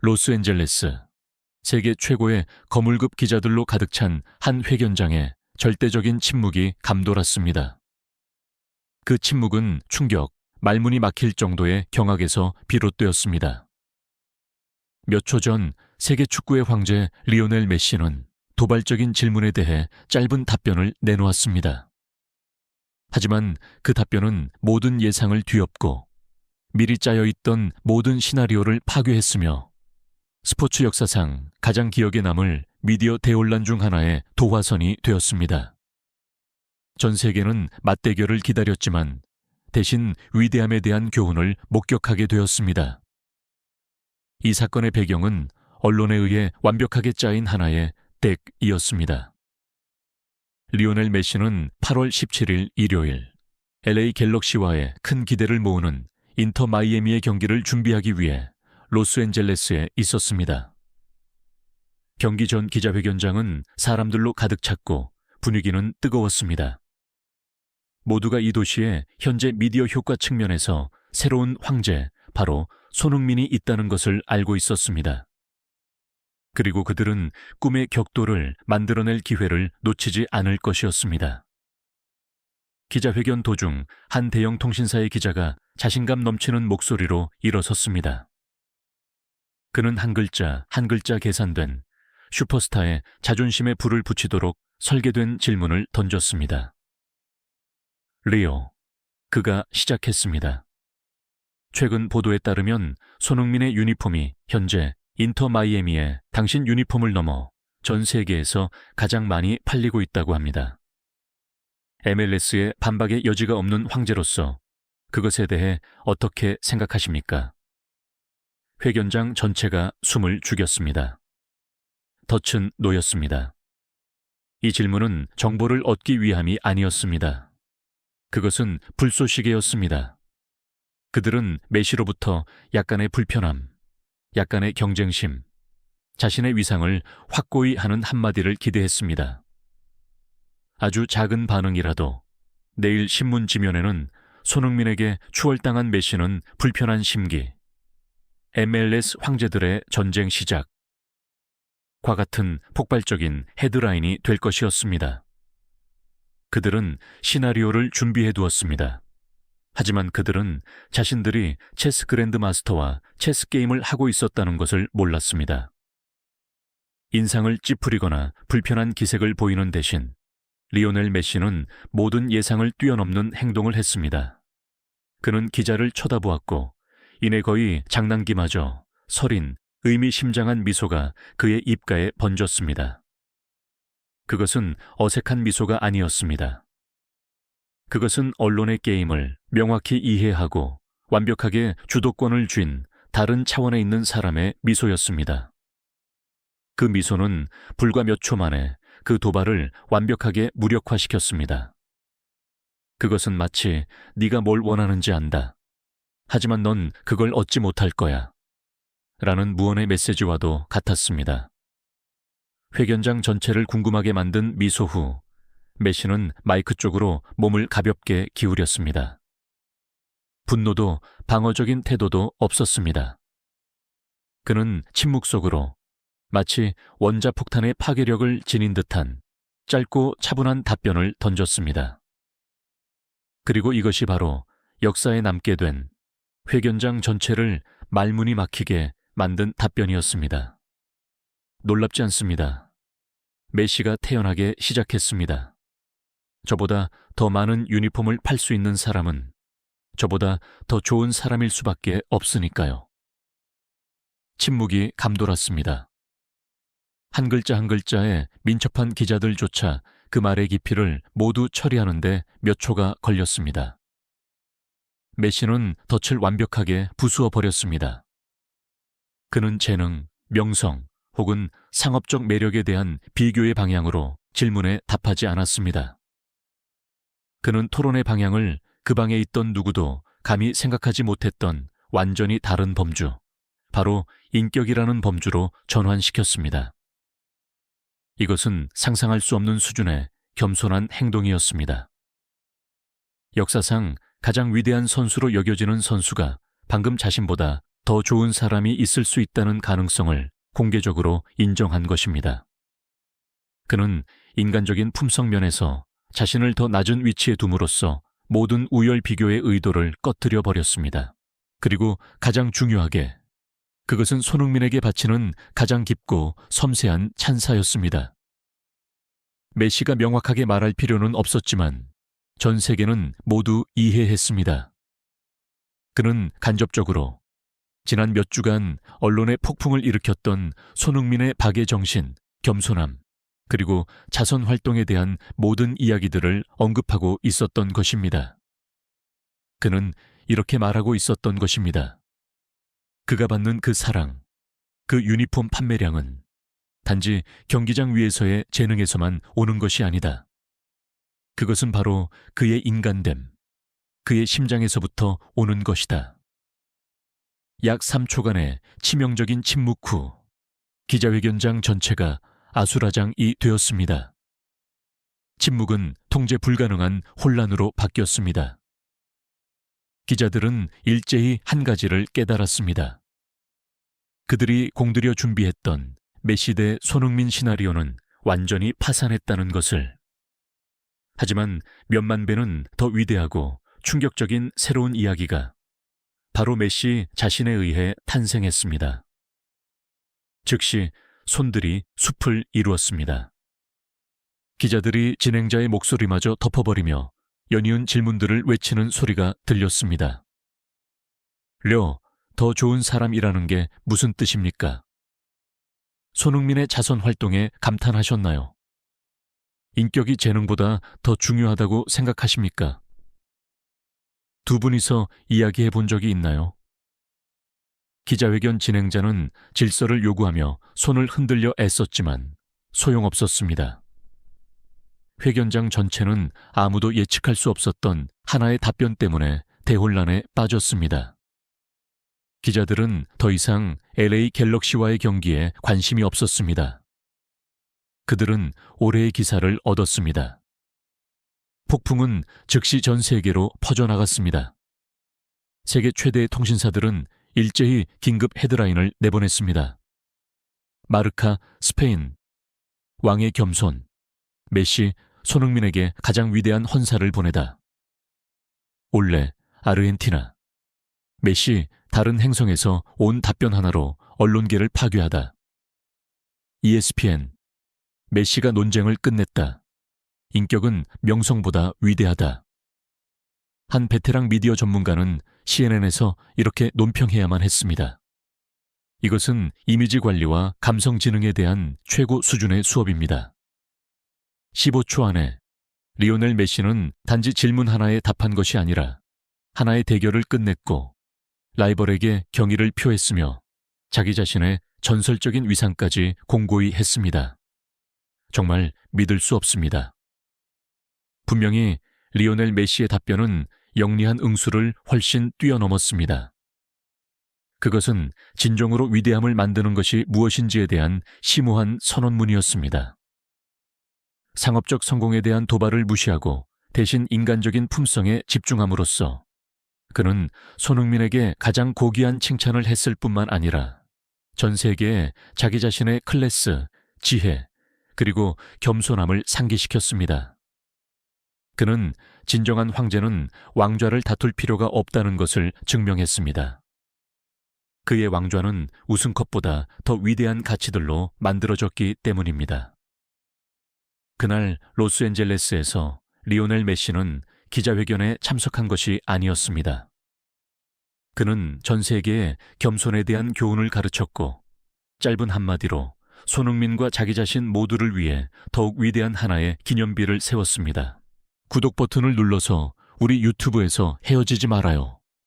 로스앤젤레스. 세계 최고의 거물급 기자들로 가득 찬 한 회견장에 절대적인 침묵이 감돌았습니다. 그 침묵은 충격, 말문이 막힐 정도의 경악에서 비롯되었습니다. 몇 초 전 세계 축구의 황제 리오넬 메시는 도발적인 질문에 대해 짧은 답변을 내놓았습니다. 하지만 그 답변은 모든 예상을 뒤엎고 미리 짜여있던 모든 시나리오를 파괴했으며 스포츠 역사상 가장 기억에 남을 미디어 대혼란 중 하나의 도화선이 되었습니다. 전 세계는 맞대결을 기다렸지만 대신 위대함에 대한 교훈을 목격하게 되었습니다. 이 사건의 배경은 언론에 의해 완벽하게 짜인 하나의 덱이었습니다. 리오넬 메시는 8월 17일 일요일 LA 갤럭시와의 큰 기대를 모으는 인터 마이애미의 경기를 준비하기 위해 로스앤젤레스에 있었습니다. 경기 전 기자회견장은 사람들로 가득 찼고 분위기는 뜨거웠습니다. 모두가 이 도시에 현재 미디어 효과 측면에서 새로운 황제, 바로 손흥민이 있다는 것을 알고 있었습니다. 그리고 그들은 꿈의 격돌을 만들어낼 기회를 놓치지 않을 것이었습니다. 기자회견 도중 한 대형 통신사의 기자가 자신감 넘치는 목소리로 일어섰습니다. 그는 한 글자 한 글자 계산된 슈퍼스타의 자존심에 불을 붙이도록 설계된 질문을 던졌습니다. 리오, 그가 시작했습니다. 최근 보도에 따르면 손흥민의 유니폼이 현재 인터 마이애미에 당신 유니폼을 넘어 전 세계에서 가장 많이 팔리고 있다고 합니다. MLS의 반박의 여지가 없는 황제로서 그것에 대해 어떻게 생각하십니까? 회견장 전체가 숨을 죽였습니다. 덫은 놓였습니다. 이 질문은 정보를 얻기 위함이 아니었습니다. 그것은 불쏘시개였습니다. 그들은 메시로부터 약간의 불편함, 약간의 경쟁심, 자신의 위상을 확고히 하는 한마디를 기대했습니다. 아주 작은 반응이라도 내일 신문 지면에는 손흥민에게 추월당한 메시는 불편한 심기, MLS 황제들의 전쟁 시작, 과 같은 폭발적인 헤드라인이 될 것이었습니다. 그들은 시나리오를 준비해 두었습니다. 하지만 그들은 자신들이 체스 그랜드 마스터와 체스 게임을 하고 있었다는 것을 몰랐습니다. 인상을 찌푸리거나 불편한 기색을 보이는 대신 리오넬 메시는 모든 예상을 뛰어넘는 행동을 했습니다. 그는 기자를 쳐다보았고 이내 거의 장난기마저 서린 의미심장한 미소가 그의 입가에 번졌습니다. 그것은 어색한 미소가 아니었습니다. 그것은 언론의 게임을 명확히 이해하고 완벽하게 주도권을 쥔 다른 차원에 있는 사람의 미소였습니다. 그 미소는 불과 몇 초 만에 그 도발을 완벽하게 무력화시켰습니다. 그것은 마치 네가 뭘 원하는지 안다. 하지만 넌 그걸 얻지 못할 거야. 라는 무언의 메시지와도 같았습니다. 회견장 전체를 궁금하게 만든 미소 후 메시는 마이크 쪽으로 몸을 가볍게 기울였습니다. 분노도 방어적인 태도도 없었습니다. 그는 침묵 속으로 마치 원자폭탄의 파괴력을 지닌 듯한 짧고 차분한 답변을 던졌습니다. 그리고 이것이 바로 역사에 남게 된 회견장 전체를 말문이 막히게 만든 답변이었습니다. 놀랍지 않습니다. 메시가 태어나게 시작했습니다. 저보다 더 많은 유니폼을 팔 수 있는 사람은 저보다 더 좋은 사람일 수밖에 없으니까요. 침묵이 감돌았습니다. 한 글자 한 글자에 민첩한 기자들조차 그 말의 깊이를 모두 처리하는데 몇 초가 걸렸습니다. 메시는 덫을 완벽하게 부수어 버렸습니다. 그는 재능, 명성 혹은 상업적 매력에 대한 비교의 방향으로 질문에 답하지 않았습니다. 그는 토론의 방향을 그 방에 있던 누구도 감히 생각하지 못했던 완전히 다른 범주, 바로 인격이라는 범주로 전환시켰습니다. 이것은 상상할 수 없는 수준의 겸손한 행동이었습니다. 역사상 가장 위대한 선수로 여겨지는 선수가 방금 자신보다 더 좋은 사람이 있을 수 있다는 가능성을 공개적으로 인정한 것입니다. 그는 인간적인 품성 면에서 자신을 더 낮은 위치에 둠으로써 모든 우열 비교의 의도를 꺼뜨려 버렸습니다. 그리고 가장 중요하게 그것은 손흥민에게 바치는 가장 깊고 섬세한 찬사였습니다. 메시가 명확하게 말할 필요는 없었지만 전 세계는 모두 이해했습니다. 그는 간접적으로 지난 몇 주간 언론에 폭풍을 일으켰던 손흥민의 박애 정신, 겸손함, 그리고 자선 활동에 대한 모든 이야기들을 언급하고 있었던 것입니다. 그는 이렇게 말하고 있었던 것입니다. 그가 받는 그 사랑, 그 유니폼 판매량은 단지 경기장 위에서의 재능에서만 오는 것이 아니다. 그것은 바로 그의 인간됨, 그의 심장에서부터 오는 것이다. 약 3초간의 치명적인 침묵 후 기자회견장 전체가 아수라장이 되었습니다. 침묵은 통제 불가능한 혼란으로 바뀌었습니다. 기자들은 일제히 한 가지를 깨달았습니다. 그들이 공들여 준비했던 메시 대 손흥민 시나리오는 완전히 파산했다는 것을. 하지만 몇만 배는 더 위대하고 충격적인 새로운 이야기가 바로 메시 자신에 의해 탄생했습니다. 즉시 손들이 숲을 이루었습니다. 기자들이 진행자의 목소리마저 덮어버리며 연이은 질문들을 외치는 소리가 들렸습니다. 더 좋은 사람이라는 게 무슨 뜻입니까? 손흥민의 자선 활동에 감탄하셨나요? 인격이 재능보다 더 중요하다고 생각하십니까? 두 분이서 이야기해 본 적이 있나요? 기자회견 진행자는 질서를 요구하며 손을 흔들려 애썼지만 소용없었습니다. 회견장 전체는 아무도 예측할 수 없었던 하나의 답변 때문에 대혼란에 빠졌습니다. 기자들은 더 이상 LA 갤럭시와의 경기에 관심이 없었습니다. 그들은 올해의 기사를 얻었습니다. 폭풍은 즉시 전 세계로 퍼져나갔습니다. 세계 최대의 통신사들은 일제히 긴급 헤드라인을 내보냈습니다. 마르카, 스페인, 왕의 겸손, 메시, 손흥민에게 가장 위대한 헌사를 보내다. 올레, 아르헨티나, 메시, 다른 행성에서 온 답변 하나로 언론계를 파괴하다. ESPN, 메시가 논쟁을 끝냈다. 인격은 명성보다 위대하다. 한 베테랑 미디어 전문가는 CNN에서 이렇게 논평해야만 했습니다. 이것은 이미지 관리와 감성 지능에 대한 최고 수준의 수업입니다. 15초 안에 리오넬 메시는 단지 질문 하나에 답한 것이 아니라 하나의 대결을 끝냈고 라이벌에게 경의를 표했으며 자기 자신의 전설적인 위상까지 공고히 했습니다. 정말 믿을 수 없습니다. 분명히 리오넬 메시의 답변은 영리한 응수를 훨씬 뛰어넘었습니다. 그것은 진정으로 위대함을 만드는 것이 무엇인지에 대한 심오한 선언문이었습니다. 상업적 성공에 대한 도발을 무시하고 대신 인간적인 품성에 집중함으로써 그는 손흥민에게 가장 고귀한 칭찬을 했을 뿐만 아니라 전 세계에 자기 자신의 클래스, 지혜, 그리고 겸손함을 상기시켰습니다. 그는 진정한 황제는 왕좌를 다툴 필요가 없다는 것을 증명했습니다. 그의 왕좌는 우승컵보다 더 위대한 가치들로 만들어졌기 때문입니다. 그날 로스앤젤레스에서 리오넬 메시는 기자회견에 참석한 것이 아니었습니다. 그는 전 세계에 겸손에 대한 교훈을 가르쳤고 짧은 한마디로 손흥민과 자기 자신 모두를 위해 더욱 위대한 하나의 기념비를 세웠습니다. 구독 버튼을 눌러서 우리 유튜브에서 헤어지지 말아요.